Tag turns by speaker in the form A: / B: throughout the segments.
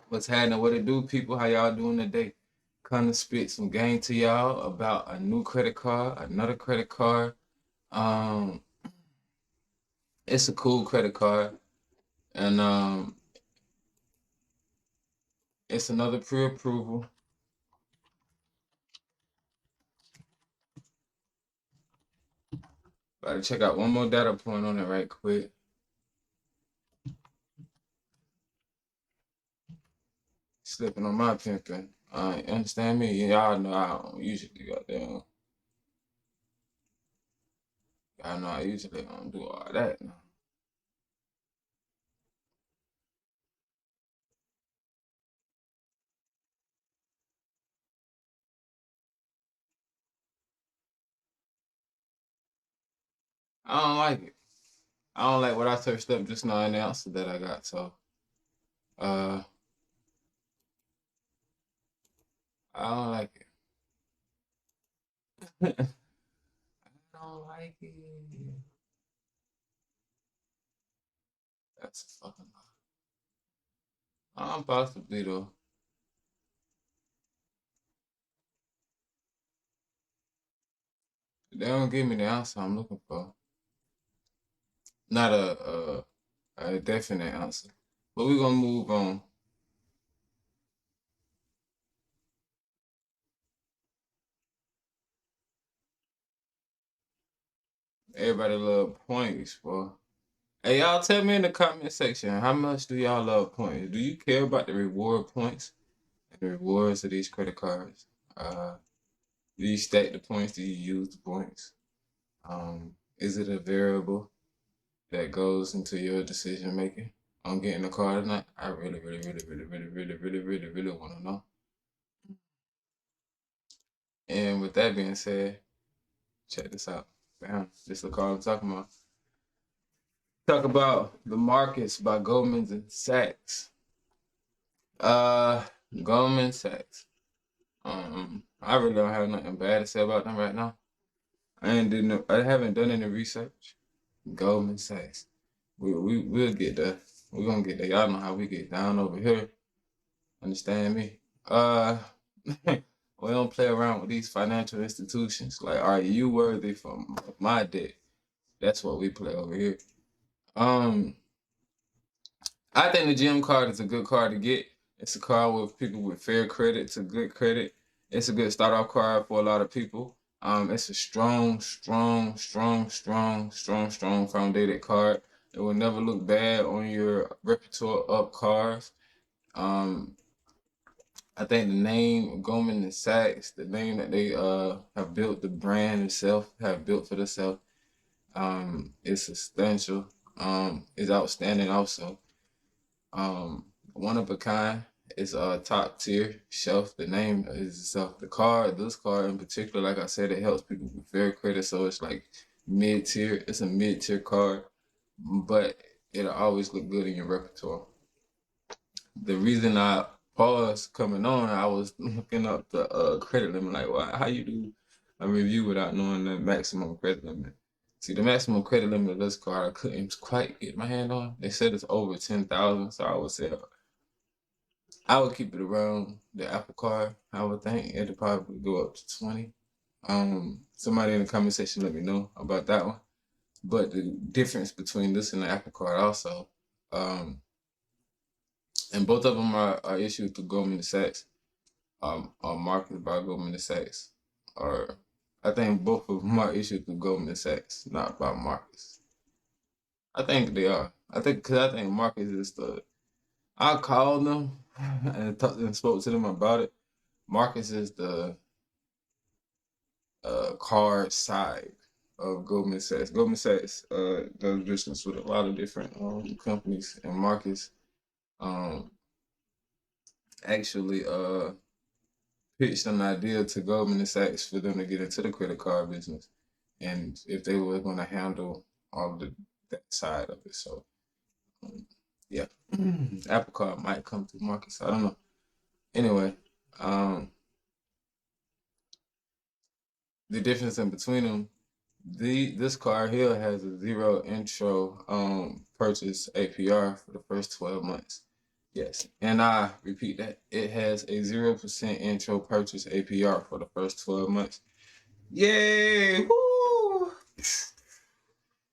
A: What's happening? What it do, people? How y'all doing today? Kind of spit some game to y'all about a new credit card, another credit card. Um, it's a cool credit card, and it's another pre-approval. Gotta check out one more data point on it right quick. Slipping on my pimping. Understand me? Y'all know I don't usually got them. Y'all know I usually don't do all that. Now. I don't like it. I don't like what I searched up just now and the answer that I got. So, uh, I don't like it. I don't like it. That's a fucking lie. Possibly though. They don't give me the answer I'm looking for. Not a definite answer. But we're gonna move on. Everybody love points, boy. Hey, y'all tell me in the comment section, how much do y'all love points? Do you care about the reward points and the rewards of these credit cards? Do you stack the points? Do you use the points? Is it a variable that goes into your decision making on getting a card or not? I really want to know. And with that being said, check this out. Bam, this is the card I'm talking about. Talk about The Markets by Goldman and Sachs. Uh, Goldman Sachs. I really don't have nothing bad to say about them right now. I haven't done any research. Goldman Sachs. We'll get there. We're gonna get there. Y'all know how we get down over here. Understand me? We don't play around with these financial institutions. Like, are you worthy for my debt? That's what we play over here. Um, I think the gym card is a good card to get. It's a card with people with fair credit. It's a good credit. It's a good start off card for a lot of people. It's a strong founded card. It will never look bad on your repertoire of cards. Um, I think the name Goldman and Sachs, the name that they have built, the brand itself, have built for themselves, is substantial. Is outstanding also. One of a kind. It's a top tier shelf. The name is itself. The card, this card in particular, like I said, it helps people with fair credit. So it's like mid tier. It's a mid tier card, but it'll always look good in your repertoire. The reason I paused coming on, I was looking up the credit limit. Like, how you do a review without knowing the maximum credit limit? See, the maximum credit limit of this card, I couldn't quite get my hand on. They said it's over 10,000, so I would say I would keep it around the Apple Card. I would think it'd probably go up to 20. Somebody in the comment section let me know about that one. But the difference between this and the Apple Card also, um, and both of them are issued through Goldman Sachs, are marketed by Goldman Sachs, or I think both of them are issued through Goldman Sachs, not by Marcus. I think they are. I think Marcus is the. I called them and talked and spoke to them about it. Marcus is the card side of Goldman Sachs. Goldman Sachs does business with a lot of different companies, and Marcus um, actually pitched an idea to Goldman Sachs for them to get into the credit card business, and if they were going to handle all of that side of it. So, um, yeah, Apple Card might come to Marcus. I don't know. Anyway, um, the difference in between them, this card here has a zero intro purchase APR for the first 12 months. Yes, and I repeat that it has a 0% intro purchase APR for the first 12 months. Yay! Woo!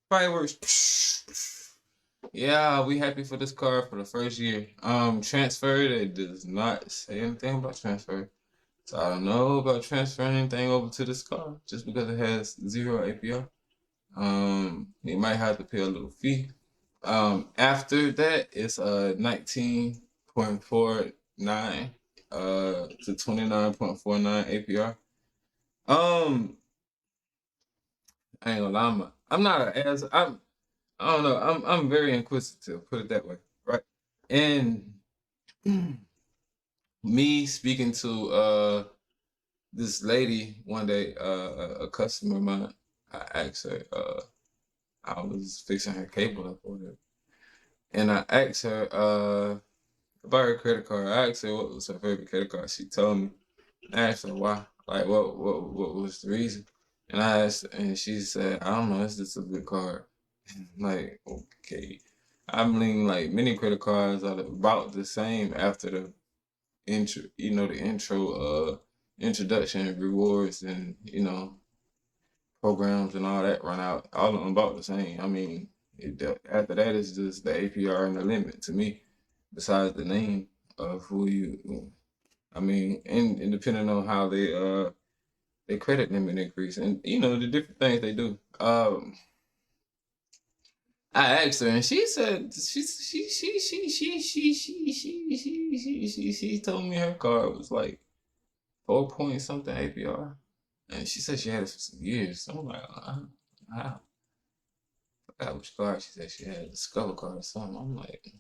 A: Fireworks. Yeah, we happy for this car for the first year. Transferred, it does not say anything about transfer. So I don't know about transferring anything over to this car just because it has 0 APR. You might have to pay a little fee. After that, it's 19.49 to 29.49 APR. I ain't gonna lie, I'm not an ass. I don't know. I'm very inquisitive. Put it that way, right? And me speaking to this lady one day, a customer of mine, I asked her, I was fixing her cable up or whatever, and I asked her about her credit card. I asked her what was her favorite credit card. She told me. I asked her why, like what was the reason, and I asked, and she said, I don't know, it's just a good card. Like, okay. I mean, like many credit cards are about the same after the intro, the introduction rewards and programs and all that run out. All of them about the same. I mean, after that is just the APR and the limit to me. Besides the name of who you, I mean, and depending on how they credit limit increase and the different things they do. I asked her, and she said she told me her card was like 4 point something APR, and she said she had it for some years. So I'm like, wow. I forgot which card she said she had, a Discover card or something. I'm like,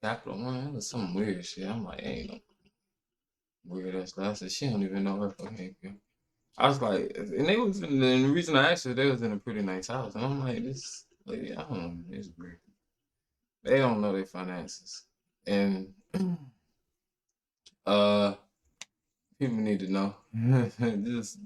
A: Capital One, it was some weird shit. I'm like, ain't no weird ass. I said she don't even know her fucking APR. I was like, and the reason I asked her, they was in a pretty nice house, and I'm like, this lady, I don't know, it's weird. They don't know their finances, and uh, people need to know just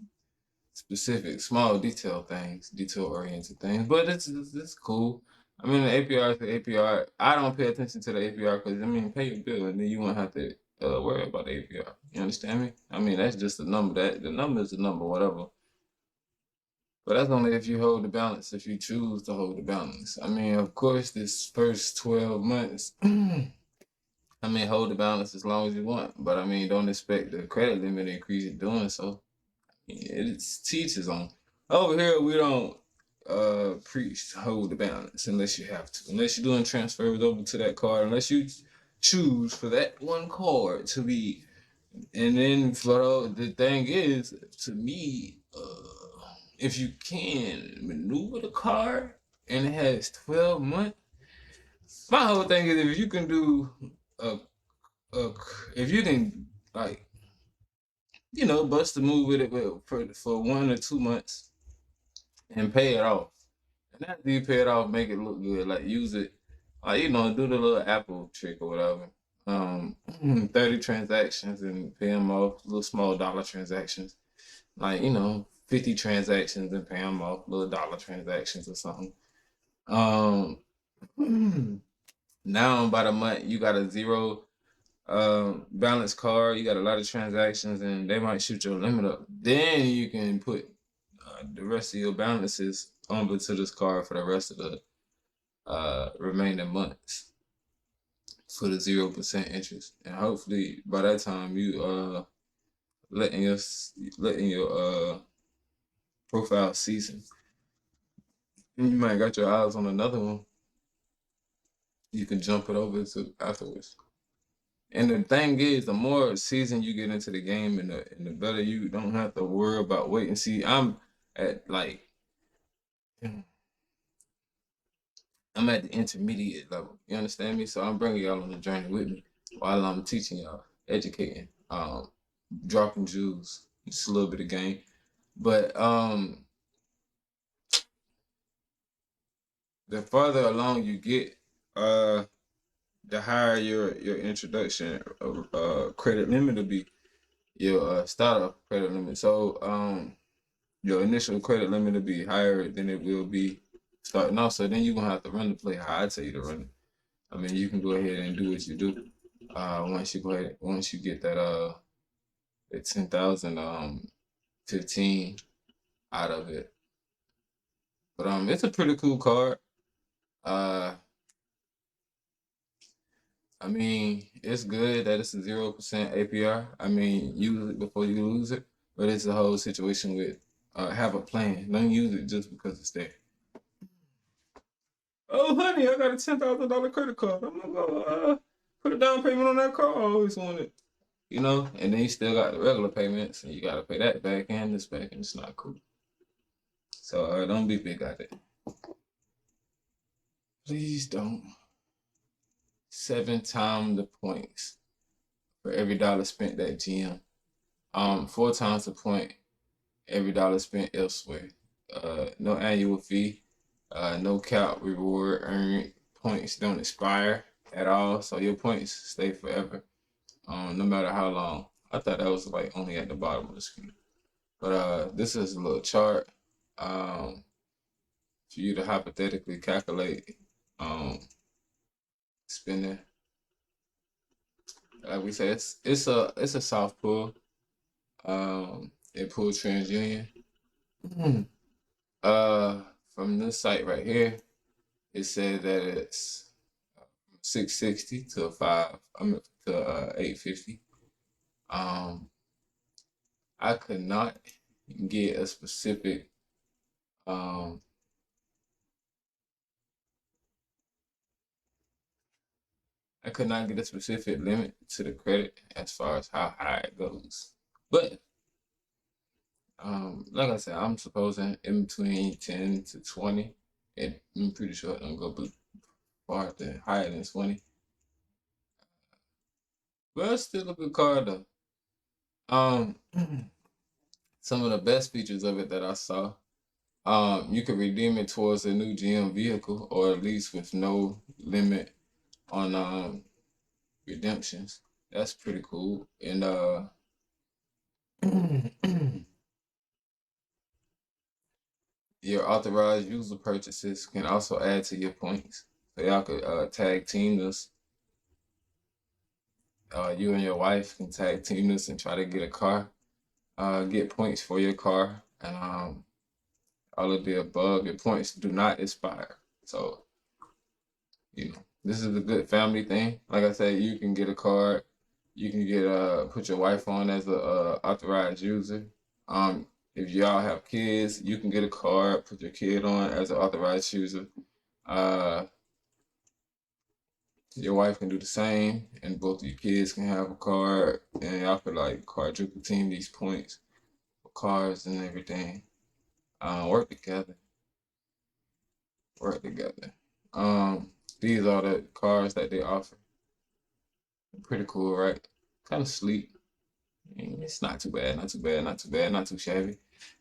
A: specific, small detail things, detail oriented things. But it's cool. I mean, the APR is the APR. I don't pay attention to the APR because I mean, pay your bill and then you won't have to worry about the APR. You understand me? I mean, that's just a number. That the number is the number, whatever. But that's only if you hold the balance, if you choose to hold the balance. I mean, of course, this first 12 months, I mean, hold the balance as long as you want. But I mean, don't expect the credit limit to increase in doing so. It's teachers on. Over here, we don't preach to hold the balance unless you have to. Unless you're doing transfers over to that card, unless you choose for that one card to be. And then for the thing is, to me, if you can maneuver the card and it has 12 months, my whole thing is if you can do a, a if you can like bust a move with it for 1 or 2 months and pay it off. And after you pay it off, make it look good. Like use it, like do the little Apple trick or whatever. 30 transactions and pay them off, little small dollar transactions. Like 50 transactions and pay them off, little dollar transactions or something. Um, now by the month you got a 0 balance card. You got a lot of transactions, and they might shoot your limit up. Then you can put the rest of your balances onto this card for the rest of the remaining months for the 0% interest, and hopefully by that time you letting your profile season, and you might got your eyes on another one. You can jump it over to afterwards. And the thing is, the more season you get into the game, and the better you don't have to worry about waiting. See, I'm at like I'm at the intermediate level. You understand me? So I'm bringing y'all on the journey with me while I'm teaching y'all, educating, dropping jewels, just a little bit of game. But the farther along you get, the higher your introduction credit limit will be, your startup credit limit. So your initial credit limit will be higher than it will be starting off. So then you're gonna have to run the play how I tell you to run it. I mean, you can go ahead and do what you do. Once you get that 10,000 15 out of it. But it's a pretty cool card. Uh, I mean, it's good that it's a 0% APR. I mean, use it before you lose it. But it's the whole situation with have a plan. Don't use it just because it's there. Oh, honey, I got a $10,000 credit card. I'm gonna go put a down payment on that car. I always wanted, and then you still got the regular payments, and you gotta pay that back and this back, and it's not cool. So don't be big at it. Please don't. 7 times the points for every dollar spent at GM. 4 times the point every dollar spent elsewhere. No annual fee. No cap reward earned. Points don't expire at all, so your points stay forever. No matter how long. I thought that was like only at the bottom of the screen. But this is a little chart for you to hypothetically calculate spending. Like we said, it's a soft pull. It pulled TransUnion. Uh, from this site right here, it said that it's 660 to 850. I could not get a specific um I could not get a specific limit to the credit as far as how high it goes. But like I said, I'm supposing in between 10 to 20. And I'm pretty sure it don't go far higher than 20. But it's still a good card though. Um some of the best features of it that I saw. You can redeem it towards a new GM vehicle, or at least with no limit on redemptions. That's pretty cool. And your authorized user purchases can also add to your points. So y'all could tag team this. You and your wife can tag team this and try to get a car. Get points for your car, and all of the above. Your points do not expire. So this is a good family thing. Like I said, you can get a card. You can get put your wife on as a authorized user. If y'all have kids, you can get a card, put your kid on as an authorized user. Uh, your wife can do the same, and both of your kids can have a card, and y'all could like quadruple team these points for cars and everything. Work together. Work together. These are the cars that they offer. Pretty cool, right? Kind of sleek. It's not too bad, not too bad, not too bad, not too shabby.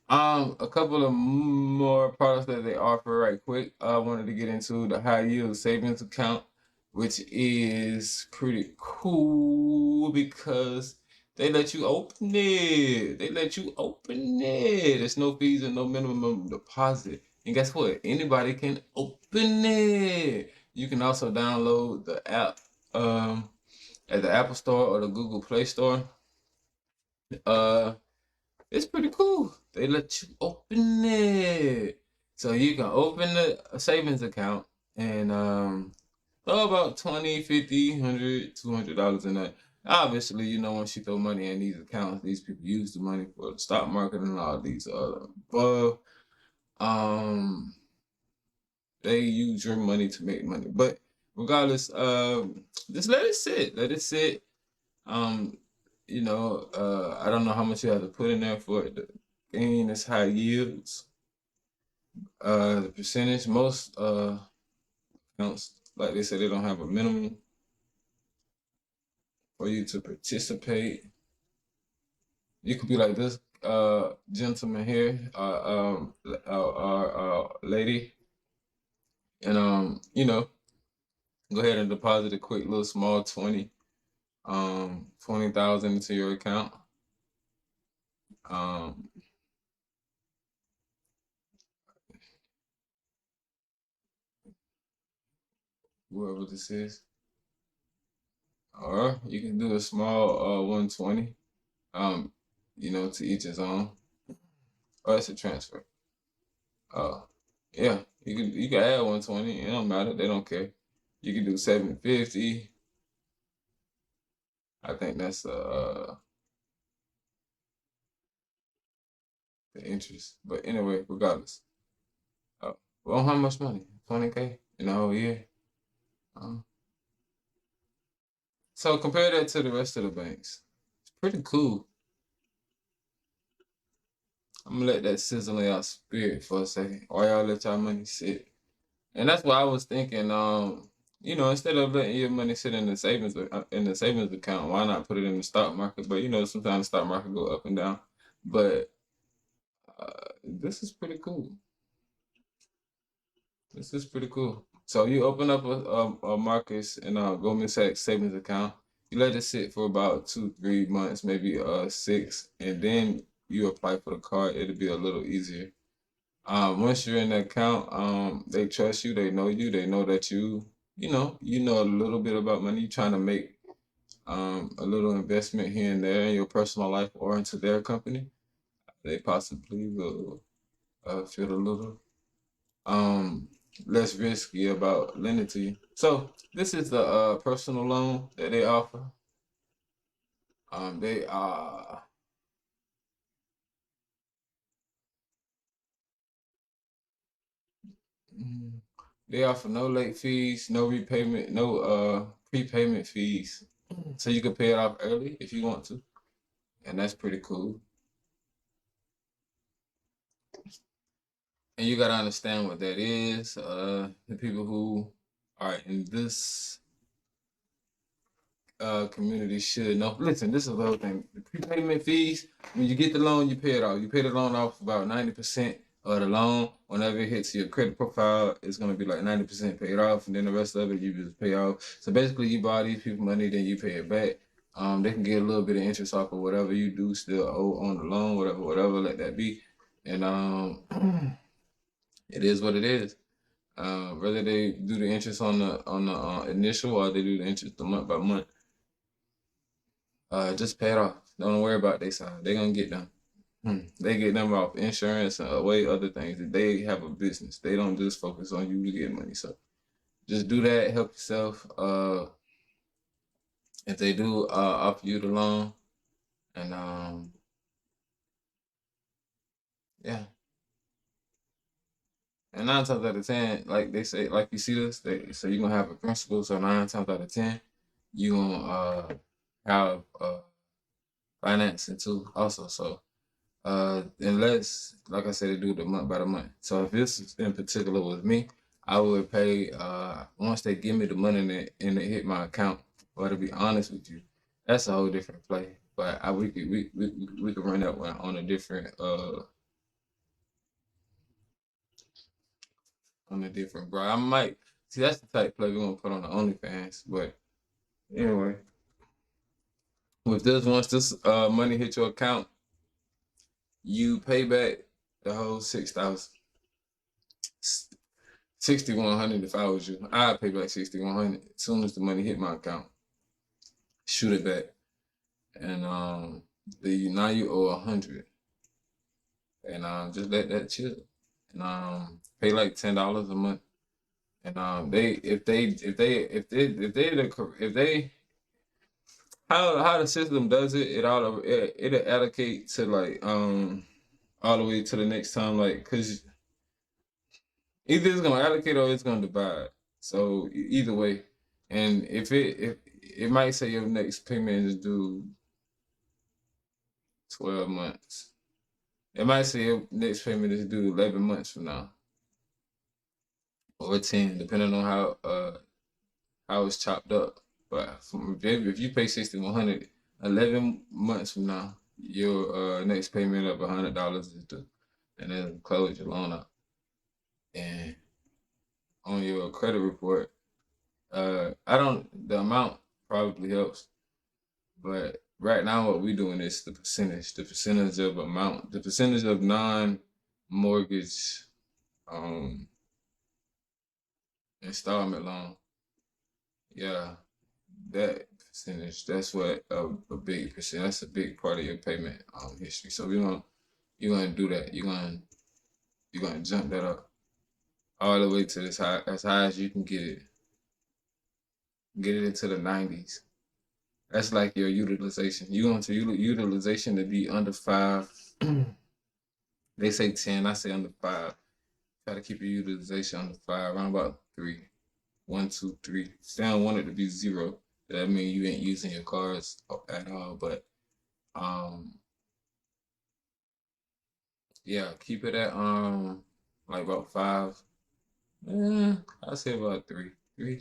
A: A couple of more products that they offer right quick. I wanted to get into the high yield savings account, which is pretty cool because they let you open it. They let you open it. There's no fees and no minimum deposit. And guess what? Anybody can open it. You can also download the app at the Apple Store or the Google Play Store. Uh, it's pretty cool. They let you open it. So you can open a savings account and throw about 20, 50, 100, $200 in that. Obviously, once you throw money in these accounts, these people use the money for the stock market and all these above. They use your money to make money. But regardless, just let it sit. Let it sit. Um, I don't know how much you have to put in there for it to gain this high yields. The percentage, most accounts, like they said, they don't have a minimum for you to participate. You could be like this gentleman here, lady, and go ahead and deposit a quick little small 20,000 into your account. Um, whoever this is. Or you can do a small 120. Um, to each his own. Or it's a transfer. Uh yeah, you can add 120. It don't matter. They don't care. You can do 750. I think that's the interest. But anyway, regardless. Uh, well, how much money? 20K in a whole year. Um, so compare that to the rest of the banks. It's pretty cool. I'm gonna let that sizzle in your spirit for a second. Or y'all let y'all money sit. And that's what I was thinking. Instead of letting your money sit in the savings account, why not put it in the stock market? But sometimes the stock market go up and down. But this is pretty cool. This is pretty cool. So you open up a Marcus and Goldman Sachs savings account. You let it sit for about 2, 3 months, maybe 6, and then you apply for the card. It'll be a little easier. Once you're in the account, they trust you. They know you. They know that you know a little bit about money. You're trying to make a little investment here and there in your personal life or into their company. They possibly will feel a little um less risky about lending to you. So this is the personal loan that they offer. They mm, they offer no late fees, no repayment, no prepayment fees. So you can pay it off early if you want to, and that's pretty cool. And you gotta understand what that is. The people who are in this community should know. Listen, this is the whole thing. The prepayment fees, when you get the loan, you pay it off. You pay the loan off about 90% of the loan. Whenever it hits your credit profile, it's gonna be like 90% paid off, and then the rest of it you just pay off. So basically you borrow these people money, then you pay it back. They can get a little bit of interest off of whatever you do still owe on the loan, whatever, let that be. And it is what it is. Whether they do the interest on the initial or they do the interest the month by month, just pay it off. Don't worry about their side. They're gonna get them. They get them off insurance and way other things. They have a business. They don't just focus on you to get money. So just do that. Help yourself. If they do offer you the loan, and yeah, and 9 times out of 10, like they say, like you see this, they so you're gonna have a principal. So 9 times out of 10, you gonna have financing too also. So unless, like I said, they do the month by the month. So if this is in particular with me, I would pay once they give me the money and it hit my account. But to be honest with you, that's a whole different play. But we could run that one on a different bro. I might see that's the type of play we're gonna put on the OnlyFans. But anyway, with this once this money hit your account, you pay back the whole 6,000. 6,100 if I was you. I'd pay back 6,100 as soon as the money hit my account. Shoot it back. And now you owe 100. And just let that chill. And pay like $10 a month. And if they how the system does it, it'll allocate to like all the way to the next time, like, cause either it's gonna allocate or it's gonna divide. So either way, and if it might say your next payment is due 12 months. It might say your next payment is due 11 months from now or 10, depending on how it's chopped up. But if you pay 6,100, 11 months from now, your next payment of $100 is due, and then close your loan out. And on your credit report, I don't. The amount probably helps, but right now what we're doing is the percentage of amount, the percentage of non-mortgage um installment loan. Yeah, that percentage. That's what a big percent. That's a big part of your payment history. So you're gonna do that. You're gonna jump that up all the way to this high as high as you can get it. Get it into the 90s. That's like your utilization. You want your utilization to be under 5. They say 10. I say under 5. Try to keep your utilization under 5, around about 3. 1, 2, 3. They don't want it to be 0. That means you ain't using your cards at all. But um, yeah, keep it at like about 5. I say about 3. 3,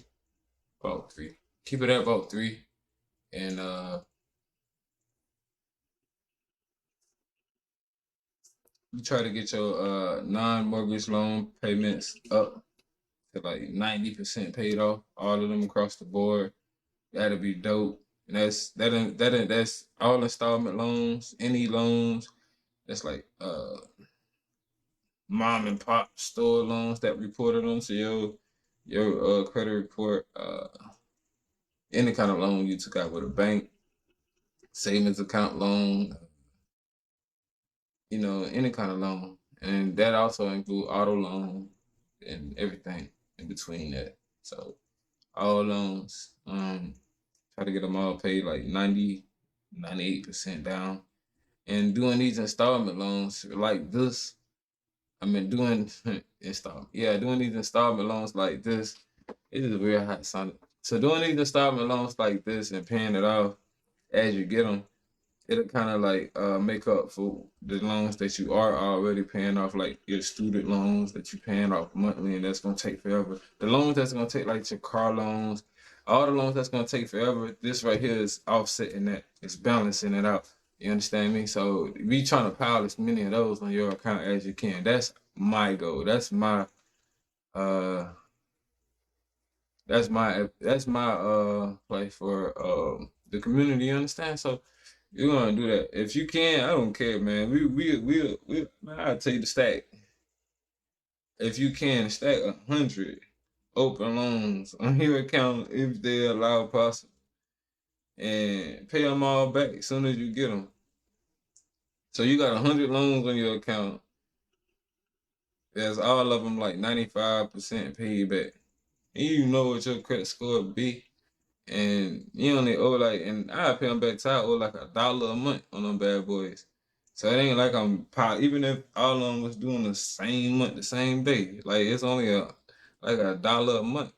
A: about 3. Keep it at about 3, and you try to get your non-mortgage loan payments up to like 90% paid off, all of them across the board. That'd be dope. And that's all installment loans, any loans. That's like mom and pop store loans that reported onto your credit report. Any kind of loan you took out with a bank, savings account loan, any kind of loan. And that also include auto loan and everything in between that. So all loans, try to get them all paid like 98% down. And doing these installment loans like this, I mean doing doing these installment loans like this, it is very hot son. So doing these installment loans like this and paying it off as you get them, it'll kind of like make up for the loans that you are already paying off, like your student loans that you're paying off monthly, and that's gonna take forever. The loans that's gonna take, like your car loans, all the loans that's gonna take forever. This right here is offsetting that. It's balancing it out. You understand me? So be trying to pile as many of those on your account as you can. That's my goal. Uh that's my play for the community. You understand? So you're gonna do that. If you can, I don't care, man. We man, I'll tell you to stack. If you can, stack 100 open loans on your account if they allow possible, and pay them all back as soon as you get them. So you got 100 loans on your account. There's all of them like 95% paid back. And you know what your credit score be. And you only owe like, and I pay them back to I owe like $1 a month on them bad boys. So it ain't like even if all of them was doing the same month, the same day, like it's only like $1 a month.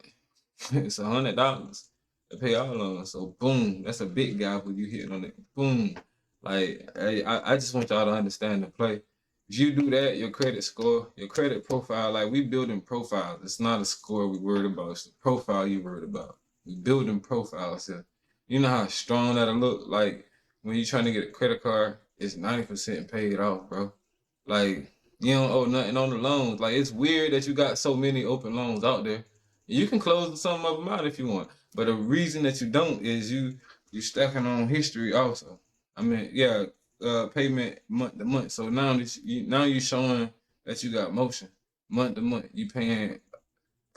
A: It's $100 to pay all of them. So boom, that's a big guy when you hit on it. Boom, like I just want y'all to understand the play. If you do that, your credit score, your credit profile, like we building profiles. It's not a score we worried about. It's the profile you worried about. We building profiles here. You know how strong that'll look like when you're trying to get a credit card. It's 90% paid off, bro. Like you don't owe nothing on the loans. Like it's weird that you got so many open loans out there. You can close some of them out if you want, but the reason that you don't is you stacking on history also. I mean, yeah, payment month to month. So now you showing that you got motion month to month. You paying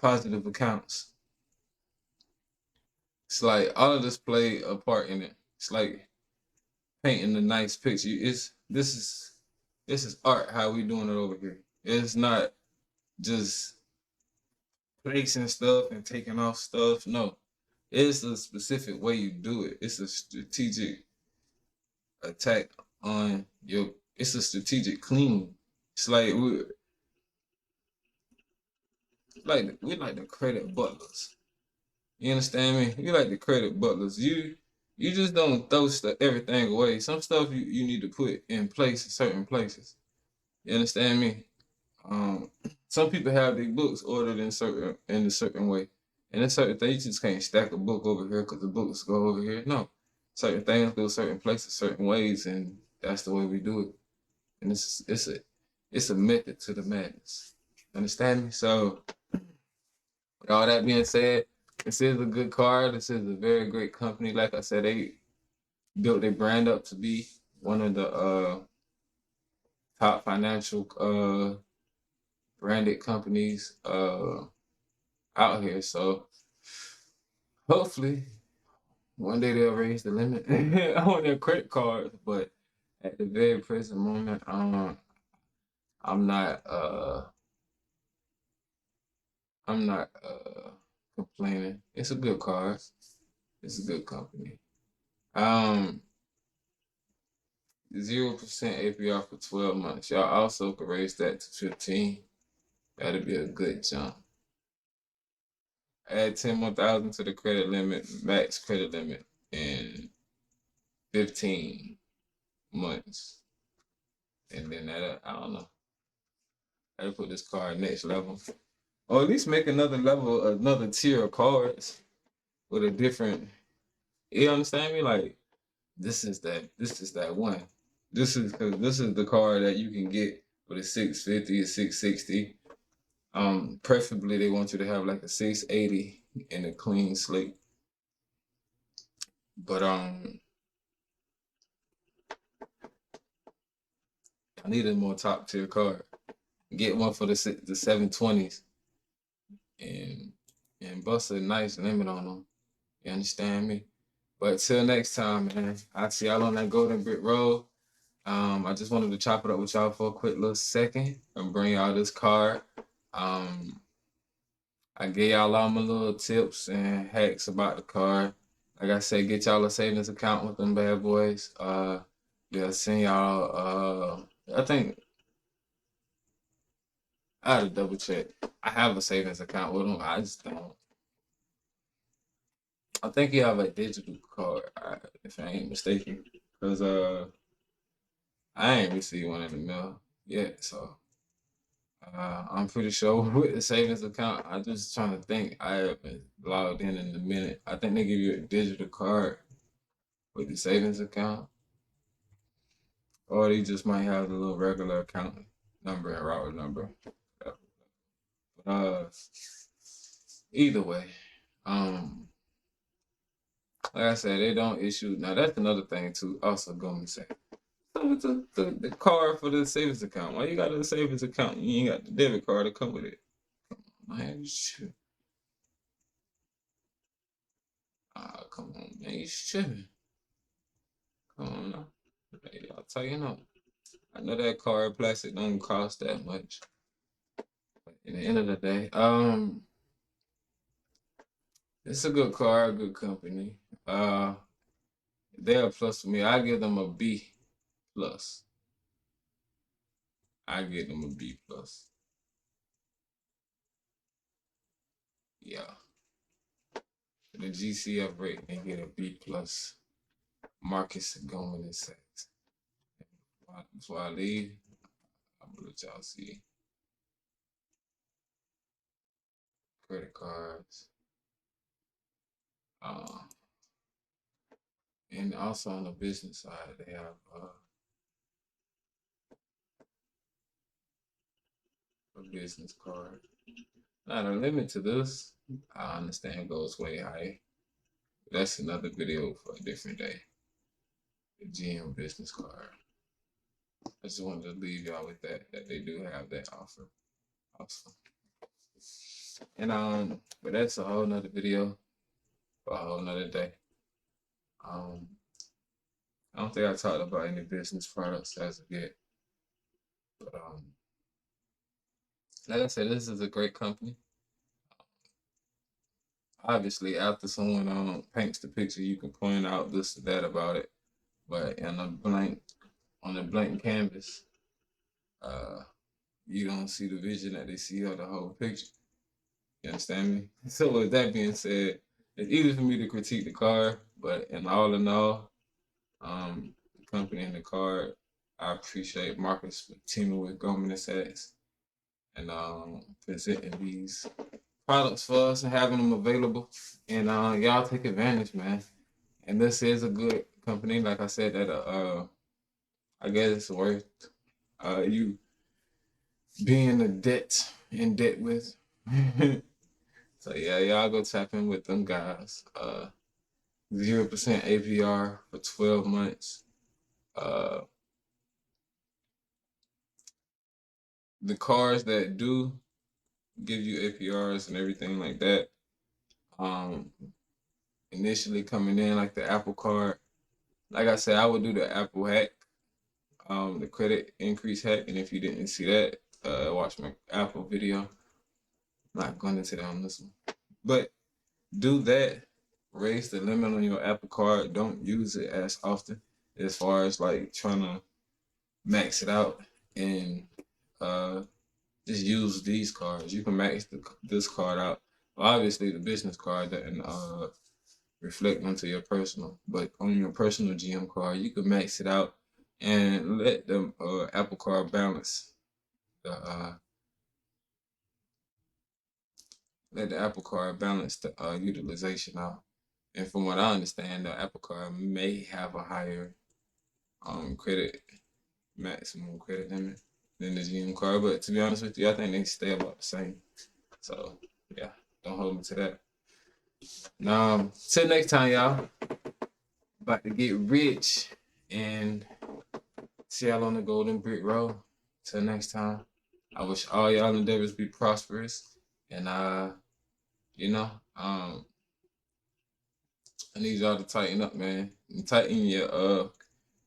A: positive accounts. It's like all of this play a part in it. It's like painting a nice picture. This is art. How we doing it over here? It's not just placing stuff and taking off stuff. No, it's a specific way you do it. It's a strategic attack on your. It's a strategic clean. It's like the credit butlers. You understand me? You like the credit butlers. You just don't throw everything away. Some stuff you need to put in place in certain places. You understand me? Um, some people have their books ordered in a certain way, and in certain things you just can't stack a book over here because the books go over here. No, certain things go certain places, certain ways, and that's the way we do it. And it's a method to the madness. Understand me? So, with all that being said, this is a good card. This is a very great company. Like I said, they built their brand up to be one of the top financial branded companies out here. So hopefully one day they'll raise the limit on their credit cards. But at the very present moment, I'm not I'm not complaining. It's a good card. It's a good company. Um 0% APR for 12 months. Y'all also could raise that to 15. That'd be a good jump. Add 10 more thousand to the credit limit, max credit limit in 15 months. And then that I don't know. That'll put this card next level. Or at least make another level, another tier of cards with a different, you understand me? Like this is that one. This is the card that you can get with a 650, a 660. Preferably they want you to have like a 680 and a clean slate. But I need a more top tier card. Get one for the 720s and bust a nice limit on them. You understand me? But till next time, man. I'll see y'all on that Golden Brick Road. I just wanted to chop it up with y'all for a quick little second and bring y'all this card. Um, I gave y'all all my little tips and hacks about the card. Like I said, get y'all a savings account with them bad boys. They'll send y'all. I think I had to double check. I have a savings account with them. I just don't. I think you have a digital card, if I ain't mistaken, because I ain't received one in the mail yet. So I'm pretty sure with the savings account, I just trying to think. I haven't logged in a minute. I think they give you a digital card with the savings account, or they just might have the little regular account number and router number. But either way, um, like I said, they don't issue. Now that's another thing too. Also, going to say, so with the card for the savings account. Why you got a savings account? You ain't got the debit card to come with it. Man, shit. Come on, man, you tripping. Come on now. Hey, I'll tell you no. I know that card plastic don't cost that much. But at the end of the day, it's a good card, good company. Uh, they're a plus for me. I give them a B plus. I give them a B plus. Yeah. The GCF rate, they get a B plus. Marcus Goldman and Sachs. Before I leave, I'm gonna let y'all see credit cards. Uh, and also on the business side, they have a business card. Not a limit to this. I understand goes way high. That's another video for a different day. The GM business card. I just wanted to leave y'all with that they do have that offer. Awesome. And but that's a whole nother video for a whole nother day. Um, I don't think I talked about any business products as of yet. But like I said, this is a great company. Obviously, after someone paints the picture, you can point out this or that about it. But on a blank canvas, uh, you don't see the vision that they see of the whole picture. You understand me? So with that being said, it's easy for me to critique the car, but in all, the company and the car, I appreciate Marcus for teaming with Goldman Sachs and presenting these products for us and having them available. And y'all take advantage, man. And this is a good company, like I said, that I guess it's worth you being in debt with. So yeah, y'all go tap in with them guys. 0% APR for 12 months. Uh, the cars that do give you APRs and everything like that, um, initially coming in, like the Apple Card. Like I said, I would do the Apple hack, the credit increase hack, and if you didn't see that, watch my Apple video. I'm not going into that on this one, but do that. Raise the limit on your Apple Card. Don't use it as often as far as like trying to max it out and uh just use these cards. You can max this card out. Obviously, the business card doesn't reflect onto your personal, but on your personal GM card, you can max it out and let the Apple Card balance the let the Apple Card balance the utilization out. And from what I understand, the Apple Card may have a higher credit maximum credit limit than the GM card, but to be honest with you, I think they stay about the same. So yeah, don't hold me to that. Now, till next time, y'all. About to get rich and sail on the golden brick road. Till next time, I wish all y'all endeavors be prosperous, and you know, I need y'all to tighten up, man, and tighten your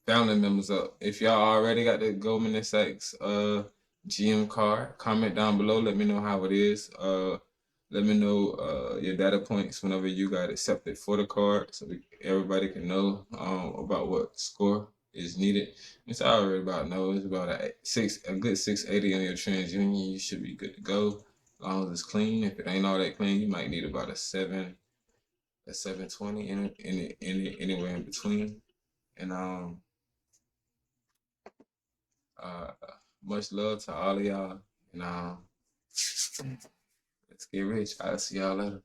A: family members up. If y'all already got the Goldman Sachs GM card, comment down below. Let me know how it is. Let me know your data points whenever you got accepted for the card, so everybody can know about what score is needed. It's already about know. It's about a good 680 on your TransUnion. You should be good to go as long as it's clean. If it ain't all that clean, you might need about a 720 anywhere in between. And uh, much love to all of y'all. And let's get rich. I'll see y'all later.